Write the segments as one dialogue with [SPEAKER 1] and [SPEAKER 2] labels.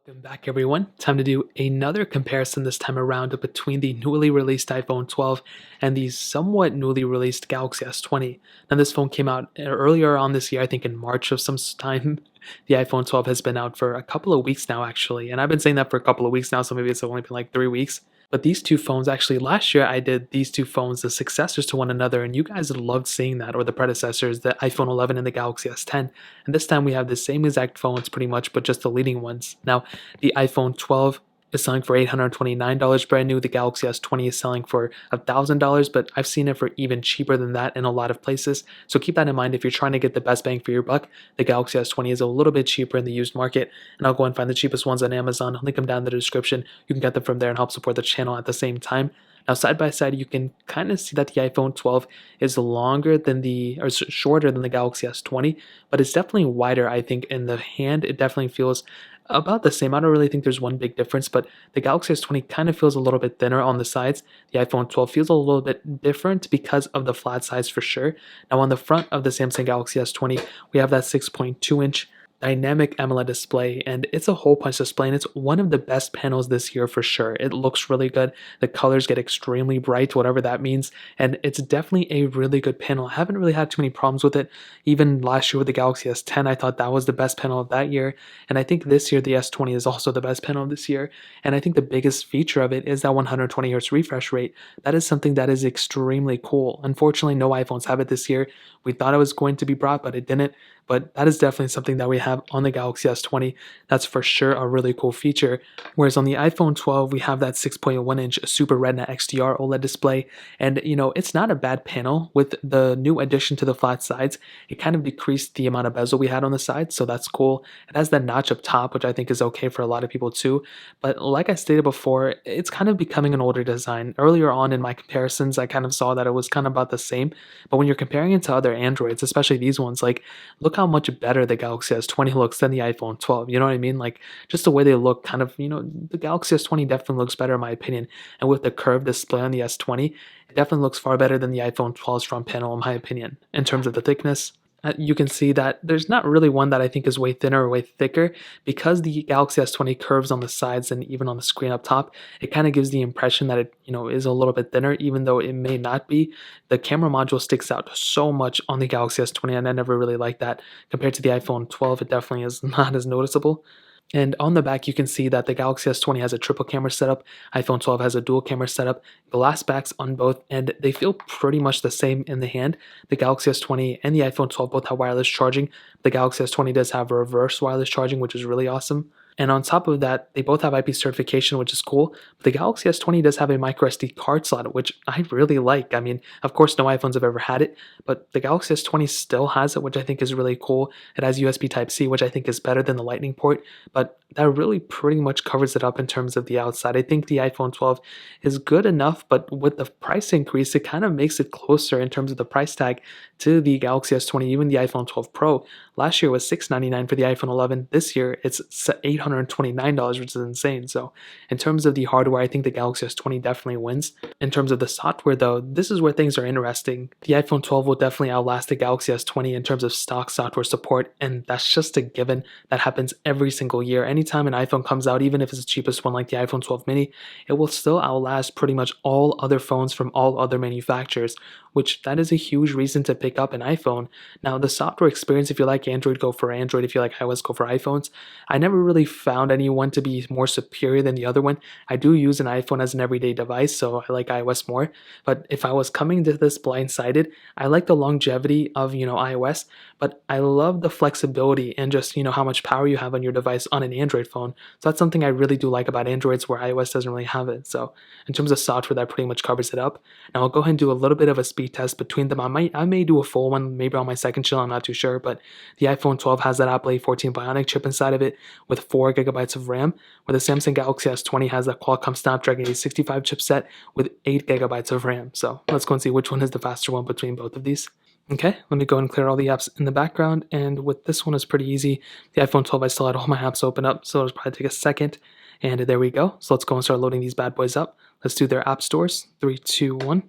[SPEAKER 1] Welcome back, everyone. Time to do another comparison this time around between the newly released iPhone 12 and the somewhat newly released Galaxy S20. Now, this phone came out earlier on this year, I think in March of some time. The iPhone 12 has been out for a couple of weeks now, actually, and I've been saying that for a couple of weeks now, so maybe it's only been like 3 weeks. But these two phones, actually, last year I did these two phones, the successors to one another, and you guys loved seeing that, or the predecessors, the iPhone 11 and the Galaxy S10. And this time we have the same exact phones pretty much, but just the leading ones. Now, the iPhone 12 is selling for $829 brand new. The Galaxy S20 is selling for $1,000, but I've seen it for even cheaper than that in a lot of places. So keep that in mind if you're trying to get the best bang for your buck. The Galaxy S20 is a little bit cheaper in the used market, and I'll go and find the cheapest ones on Amazon. I'll link them down in the description. You can get them from there and help support the channel at the same time. Now, side by side, you can kind of see that the iPhone 12 is longer than shorter than the Galaxy S20, but it's definitely wider. I think in the hand, it definitely feels about the same. I don't really think there's one big difference, but the Galaxy S20 kind of feels a little bit thinner on the sides. The iPhone 12 feels a little bit different because of the flat sides for sure. Now, on the front of the Samsung Galaxy S20, we have that 6.2-inch dynamic AMOLED display, and it's a hole punch display, and it's one of the best panels this year for sure. It looks really good. The colors get extremely bright, whatever that means, and it's definitely a really good panel. I haven't really had too many problems with it. Even last year with the Galaxy S10, I thought that was the best panel of that year, and I think this year the S20 is also the best panel of this year. And I think the biggest feature of it is that 120 Hz refresh rate. That is something that is extremely cool. Unfortunately, no iPhones have it this year. We thought it was going to be brought, but it didn't. But that is definitely something that we have on the Galaxy S20. That's for sure a really cool feature. Whereas on the iPhone 12, we have that 6.1-inch Super Retina XDR OLED display. And, it's not a bad panel. With the new addition to the flat sides, it kind of decreased the amount of bezel we had on the sides, so that's cool. It has that notch up top, which I think is okay for a lot of people too. But like I stated before, it's kind of becoming an older design. Earlier on in my comparisons, I kind of saw that it was kind of about the same. But when you're comparing it to other Androids, especially these ones, like, look how much better the Galaxy S20 looks than the iPhone 12. You know what I mean? Like, just the way they look, kind of, the Galaxy S20 definitely looks better in my opinion. And with the curved display on the S20, it definitely looks far better than the iPhone 12's front panel in my opinion. In terms of the thickness, you can see that there's not really one that I think is way thinner or way thicker. Because the Galaxy S20 curves on the sides and even on the screen up top, it kind of gives the impression that it is a little bit thinner, even though it may not be. The camera module sticks out so much on the Galaxy S20, and I never really liked that. Compared to the iPhone 12, it definitely is not as noticeable. And on the back, you can see that the Galaxy S20 has a triple camera setup, iPhone 12 has a dual camera setup, glass backs on both, and they feel pretty much the same in the hand. The Galaxy S20 and the iPhone 12 both have wireless charging. The Galaxy S20 does have reverse wireless charging, which is really awesome. And on top of that, they both have IP certification, which is cool. But the Galaxy S20 does have a microSD card slot, which I really like. I mean, of course, no iPhones have ever had it, but the Galaxy S20 still has it, which I think is really cool. It has USB Type-C, which I think is better than the Lightning port, but that really pretty much covers it up in terms of the outside. I think the iPhone 12 is good enough, but with the price increase, it kind of makes it closer in terms of the price tag to the Galaxy S20, even the iPhone 12 Pro. Last year was $699 for the iPhone 11. This year, it's $829, which is insane. So in terms of the hardware, I think the Galaxy S20 definitely wins. In terms of the software, though, this is where things are interesting. The iPhone 12 will definitely outlast the Galaxy S20 in terms of stock software support, and that's just a given. That happens every single year. Anytime an iPhone comes out, even if it's the cheapest one like the iPhone 12 mini, it will still outlast pretty much all other phones from all other manufacturers, which that is a huge reason to pick up an iPhone. Now, the software experience, if you like Android, go for Android. If you like iOS, go for iPhones. I never really found anyone to be more superior than the other one. I do use an iPhone as an everyday device, so I like iOS more. But if I was coming to this blindsided, I like the longevity of, iOS, but I love the flexibility and just, how much power you have on your device on an Android phone. So that's something I really do like about Androids where iOS doesn't really have it. So in terms of software, that pretty much covers it up. Now I'll go ahead and do a little bit of a speed test between them. I may do a full one, maybe on my second chill, I'm not too sure, but the iPhone 12 has that Apple A14 Bionic chip inside of it with 4 gigabytes of RAM, where the Samsung Galaxy S20 has that Qualcomm Snapdragon 865 chipset with 8 gigabytes of RAM. So let's go and see which one is the faster one between both of these. Okay, let me go and clear all the apps in the background, and with this one, it's pretty easy. The iPhone 12, I still had all my apps open up, so it'll probably take a second, and there we go. So let's go and start loading these bad boys up. Let's do their app stores. 3, 2, 1.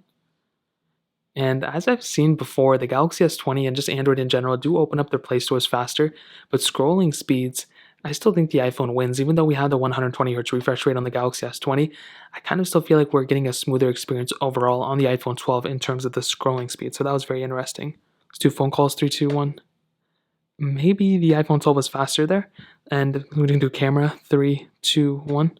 [SPEAKER 1] And as I've seen before, the Galaxy S20 and just Android in general do open up their Play stores faster, but scrolling speeds I still think the iPhone wins, even though we have the 120 hertz refresh rate on the Galaxy S20. I kind of still feel like we're getting a smoother experience overall on the iPhone 12 in terms of the scrolling speed. So that was very interesting. Let's do phone calls 3, 2, 1. Maybe the iPhone 12 was faster there. And we can do camera 3, 2, 1.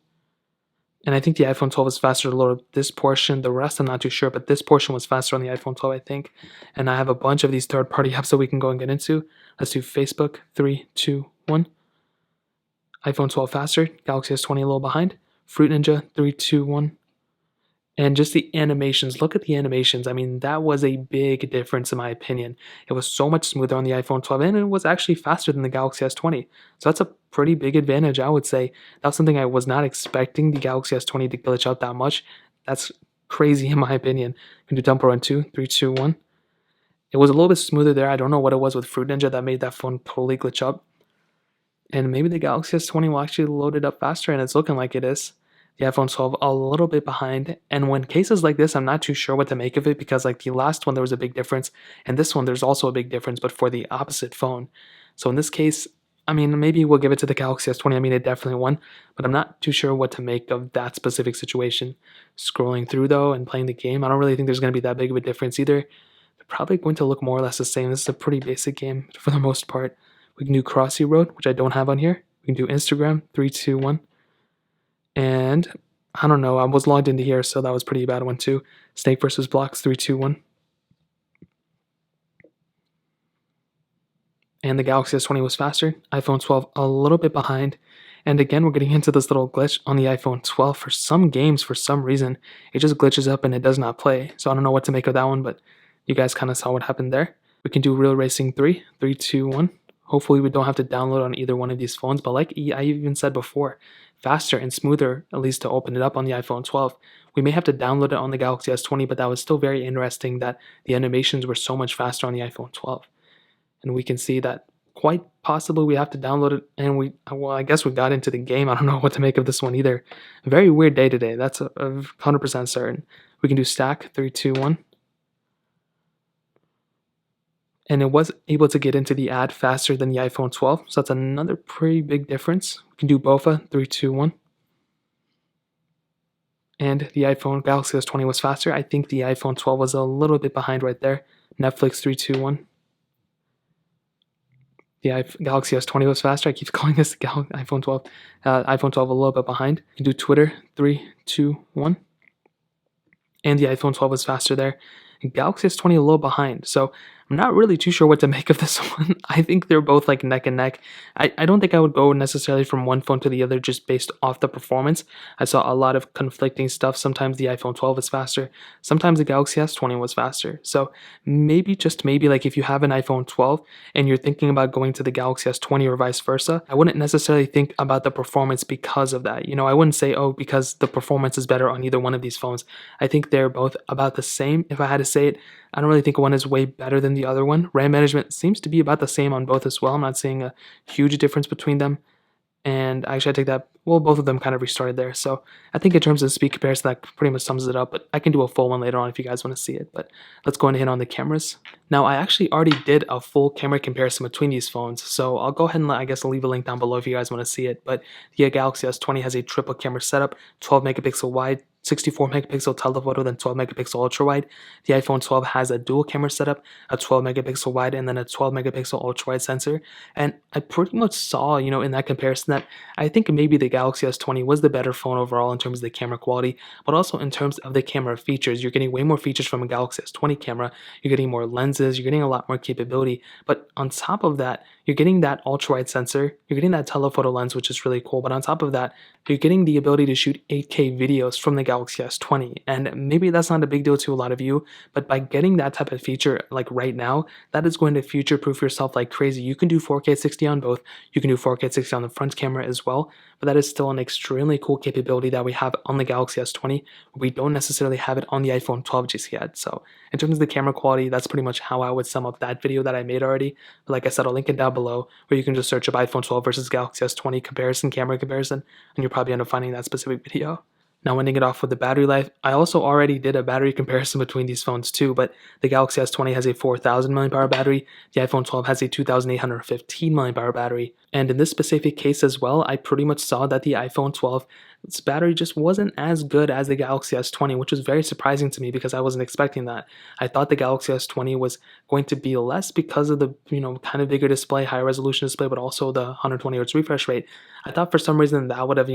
[SPEAKER 1] And I think the iPhone 12 is faster to load this portion. The rest, I'm not too sure, but this portion was faster on the iPhone 12, I think. And I have a bunch of these third-party apps that we can go and get into. Let's do Facebook 3, 2, 1. iPhone 12 faster, Galaxy S20 a little behind. Fruit Ninja 3, 2, 1. And just the animations, look at the animations. I mean, that was a big difference in my opinion. It was so much smoother on the iPhone 12 and it was actually faster than the Galaxy S20. So that's a pretty big advantage, I would say. That was something I was not expecting the Galaxy S20 to glitch out that much. That's crazy in my opinion. Can do Dumper Run 2, 3, 2, 1. It was a little bit smoother there. I don't know what it was with Fruit Ninja that made that phone totally glitch up. And maybe the Galaxy S20 will actually load it up faster, and it's looking like it is. The iPhone 12 a little bit behind. And when cases like this, I'm not too sure what to make of it because like the last one, there was a big difference. And this one, there's also a big difference, but for the opposite phone. So in this case, I mean, maybe we'll give it to the Galaxy S20. I mean, it definitely won, but I'm not too sure what to make of that specific situation. Scrolling through though and playing the game, I don't really think there's going to be that big of a difference either. They're probably going to look more or less the same. This is a pretty basic game for the most part. We can do Crossy Road, which I don't have on here. We can do Instagram 3, 2, 1. And I don't know, I was logged into here, so that was pretty bad one too. Snake versus Blocks 3, 2, 1. And the Galaxy S20 was faster. iPhone 12 a little bit behind. And again, we're getting into this little glitch on the iPhone 12. For some games, for some reason, it just glitches up and it does not play. So I don't know what to make of that one, but you guys kind of saw what happened there. We can do Real Racing 3, 3, 2, 1. Hopefully we don't have to download on either one of these phones, but like I even said before, faster and smoother, at least to open it up on the iPhone 12. We may have to download it on the Galaxy S20, but that was still very interesting that the animations were so much faster on the iPhone 12. And we can see that quite possibly we have to download it, and well, I guess we got into the game. I don't know what to make of this one either. Very weird day today, that's 100% certain. We can do Stack 3, 2, 1. And it was able to get into the ad faster than the iPhone 12, so that's another pretty big difference. We can do BOFA 3, 2, 1. And the iPhone Galaxy S20 was faster. I think the iPhone 12 was a little bit behind right there. Netflix 3, 2, 1. The Galaxy S20 was faster. I keep calling this the iPhone 12. iPhone 12 a little bit behind. You can do Twitter 3, 2, 1. And the iPhone 12 was faster there. And Galaxy S20 a little behind. So I'm not really too sure what to make of this one. I think they're both like neck and neck. I don't think I would go necessarily from one phone to the other just based off the performance. I saw a lot of conflicting stuff. Sometimes the iPhone 12 is faster. Sometimes the Galaxy S20 was faster. So maybe, just maybe, like if you have an iPhone 12 and you're thinking about going to the Galaxy S20 or vice versa, I wouldn't necessarily think about the performance because of that. You know, I wouldn't say, oh, because the performance is better on either one of these phones. I think they're both about the same. If I had to say it, I don't really think one is way better than the other one. RAM management seems to be about the same on both as well. I'm not seeing a huge difference between them. And actually, I take that, well, both of them kind of restarted there. So I think in terms of speed comparison, that pretty much sums it up. But I can do a full one later on if you guys want to see it. But let's go ahead on the cameras. Now, I actually already did a full camera comparison between these phones. So I'll go ahead and, I guess, leave a link down below if you guys want to see it. But the Galaxy S20 has a triple camera setup, 12 megapixel wide, 64 megapixel telephoto, then 12 megapixel ultra wide. The iPhone 12 has a dual camera setup, a 12 megapixel wide, and then a 12 megapixel ultra wide sensor. And I pretty much saw, in that comparison that I think maybe the Galaxy S20 was the better phone overall in terms of the camera quality, but also in terms of the camera features. You're getting way more features from a Galaxy S20 camera. You're getting more lenses. You're getting a lot more capability. But on top of that, you're getting that ultra wide sensor. You're getting that telephoto lens, which is really cool. But on top of that, you're getting the ability to shoot 8K videos from the Galaxy S20. And maybe that's not a big deal to a lot of you, but by getting that type of feature like right now, that is going to future proof yourself like crazy. You can do 4K 60 on both. You can do 4K 60 on the front camera as well, but that is still an extremely cool capability that we have on the Galaxy S20. We don't necessarily have it on the iPhone 12 just yet. So in terms of the camera quality, that's pretty much how I would sum up that video that I made already. But like I said, I'll link it down below where you can just search up iPhone 12 versus Galaxy S20 camera comparison, and you'll probably end up finding that specific video. Now, ending it off with the battery life, I also already did a battery comparison between these phones too, but the Galaxy S20 has a 4,000 mAh battery, the iPhone 12 has a 2,815 mAh battery, and in this specific case as well, I pretty much saw that the iPhone 12 its battery just wasn't as good as the Galaxy S20, which was very surprising to me because I wasn't expecting that. I thought the Galaxy S20 was going to be less because of the, kind of bigger display, higher resolution display, but also the 120 Hz refresh rate. I thought for some reason that would have,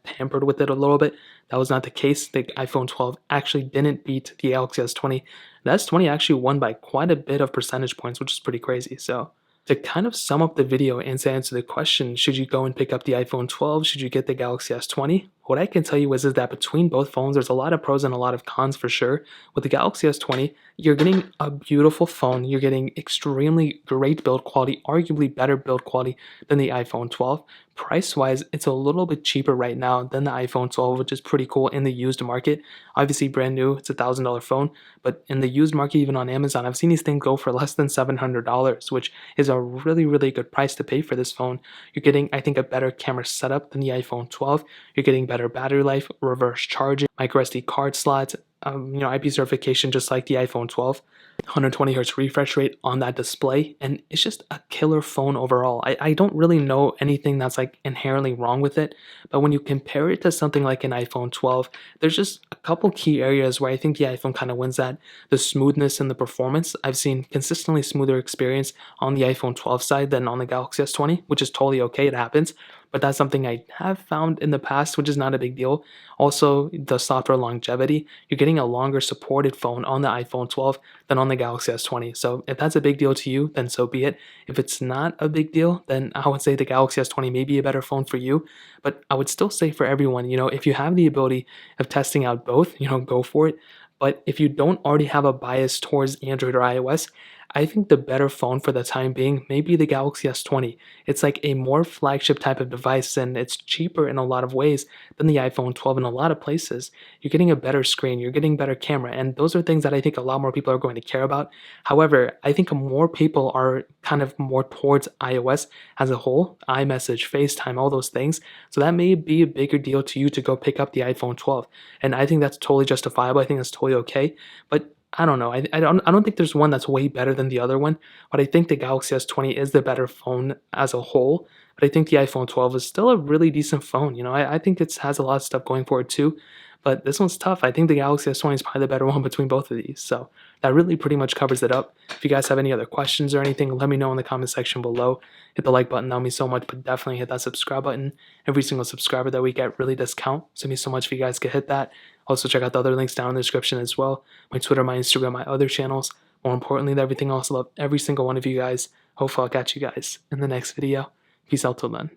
[SPEAKER 1] tampered with it a little bit. That was not the case. The iPhone 12 actually didn't beat the Galaxy S20. The S20 actually won by quite a bit of percentage points, which is pretty crazy. So, to kind of sum up the video and to answer the question, should you go and pick up the iPhone 12? Should you get the Galaxy S20? What I can tell you is that between both phones, there's a lot of pros and a lot of cons for sure. With the Galaxy S20, you're getting a beautiful phone. You're getting extremely great build quality, arguably better build quality than the iPhone 12. Price-wise, it's a little bit cheaper right now than the iPhone 12, which is pretty cool in the used market. Obviously, brand new, it's $1,000 phone, but in the used market, even on Amazon, I've seen these things go for less than $700, which is a really, really good price to pay for this phone. You're getting, I think, a better camera setup than the iPhone 12. You're getting better battery life, reverse charging, micro SD card slots, IP certification just like the iPhone 12, 120 hertz refresh rate on that display, and it's just a killer phone overall. I don't really know anything that's like inherently wrong with it, but when you compare it to something like an iPhone 12, there's just a couple key areas where I think the iPhone kind of wins that. The smoothness and the performance. I've seen consistently smoother experience on the iPhone 12 side than on the Galaxy S20, which is totally okay, it happens. But that's something I have found in the past, which is not a big deal. Also, the software longevity. You're getting a longer supported phone on the iPhone 12 than on the Galaxy S20. So if that's a big deal to you, then so be it. If it's not a big deal, then I would say the Galaxy S20 may be a better phone for you. But I would still say for everyone, if you have the ability of testing out both, go for it. But if you don't already have a bias towards Android or iOS, I think the better phone for the time being may be the Galaxy S20. It's like a more flagship type of device and it's cheaper in a lot of ways than the iPhone 12 in a lot of places. You're getting a better screen, you're getting better camera, and those are things that I think a lot more people are going to care about. However, I think more people are kind of more towards iOS as a whole, iMessage, FaceTime, all those things. So that may be a bigger deal to you to go pick up the iPhone 12. And I think that's totally justifiable. I think that's totally okay. But I don't know. I don't think there's one that's way better than the other one, but I think the Galaxy S20 is the better phone as a whole. But I think the iPhone 12 is still a really decent phone. I think it has a lot of stuff going for it too. But this one's tough. I think the Galaxy S20 is probably the better one between both of these. So that really pretty much covers it up. If you guys have any other questions or anything, let me know in the comment section below. Hit the like button, that would mean so much, but definitely hit that subscribe button. Every single subscriber that we get really does count. So it means so much if you guys could hit that. Also check out the other links down in the description as well. My Twitter, my Instagram, my other channels. More importantly than everything else, I love every single one of you guys. Hopefully I'll catch you guys in the next video. Peace out till then.